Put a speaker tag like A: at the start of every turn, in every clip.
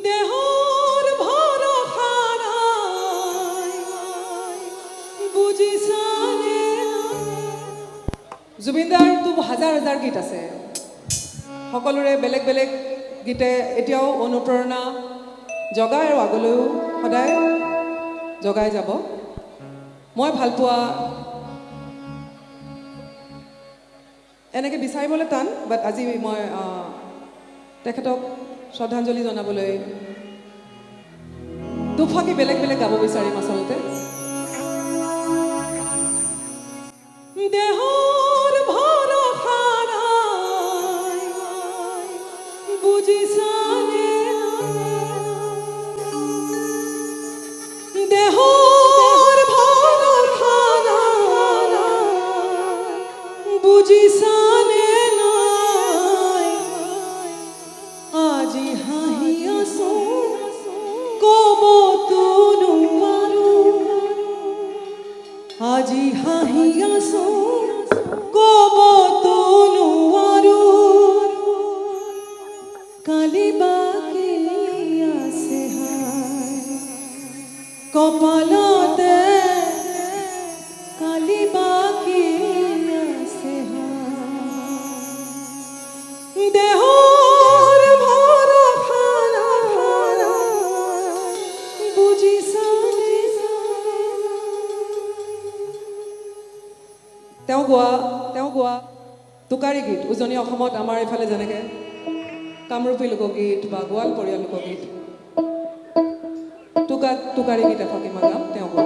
A: দেহৰ ভৰসা নাই বুজিছানে। জুবিনদাৰতো হাজাৰ হাজাৰ গীত আছে, সকলোৰে বেলেগ বেলেগ গীতে এতিয়াও অনুপ্ৰেৰণা জগায় আৰু আগলৈও সদায় জগাই যাব। মই ভাল পোৱা এনেকৈ বিচাৰিবলৈ টান, বাট আজি মই তেখেতক শ্ৰদ্ধাঞ্জলি জনাবলৈ দুফাকি বেলেগ বেলেগ গাব বিচাৰিম আচলতে। দেহৰ ভৰসা নাই বুজিছানে। দেহৰ ভৰসা নাই বুজিছানে নাই। আজি হাঁহি আছো ক'বতো নোৱাৰো, আজি হাঁহি আছো ক'বতো নোৱাৰো। কালি বাকী আছে কপালতে, কালি বাকী আছে দেহৰ ভৰসা নাই বুজিছানে। তেওঁ গোৱা টোকাৰী গীত উজনি অসমত আমাৰ এইফালে যেনেকৈ কামৰূপী লোকগীত বা গোৱালপৰীয়া লোকগীত, টোকাৰী গীত এফাকি মই গাম, তেওঁ গোৱা।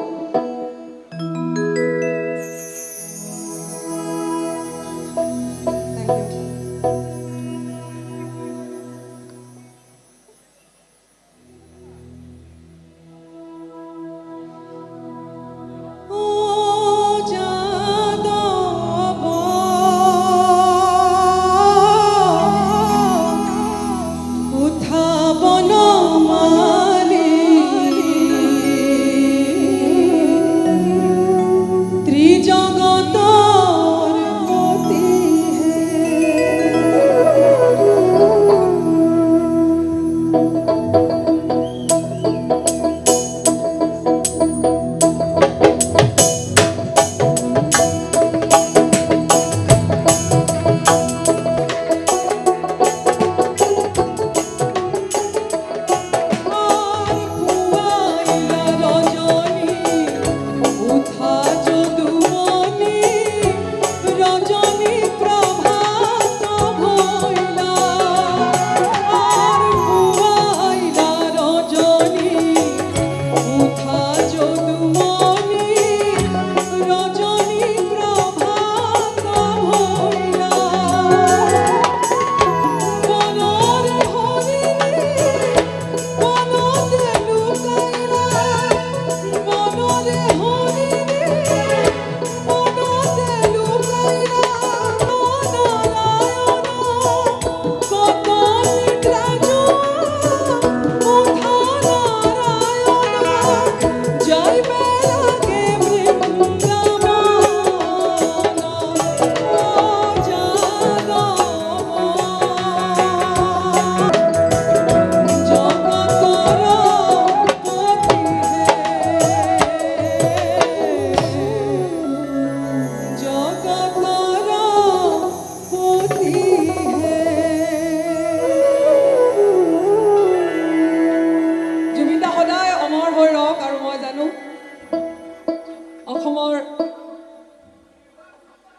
A: অসমৰ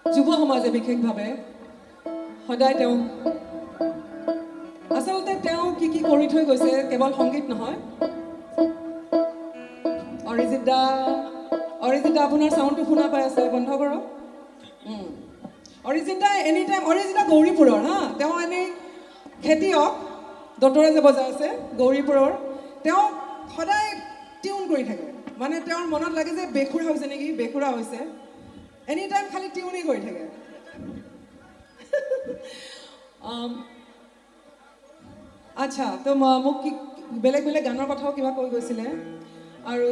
A: যুৱ সমাজে বিশেষভাৱে সদায় তেওঁ আচলতে তেওঁ কি কি কৰি থৈ গৈছে, কেৱল সংগীত নহয়। অৰিজিৎ দা আপোনাৰ চাউণ্ডটো শুনা পাই আছে, বন্ধ কৰক। অৰিজিৎ দা এনি টাইম, অৰিজিৎ দা গৌৰীপুৰৰ তেওঁ এনেই খেতিয়ক, দতৰে যে বজাই আছে গৌৰীপুৰৰ। তেওঁ সদায় টিউন কৰি থাকে, মানে তেওঁৰ মনত লাগে যে বেখুৰা হৈছে নেকি, বেখুৰা হৈছে, এনি টাইম খালি টিউনেই কৰি থাকে। আচ্ছা, তো মোক কি বেলেগ বেলেগ গানৰ কথাও কিবা কৈ গৈছিলে আৰু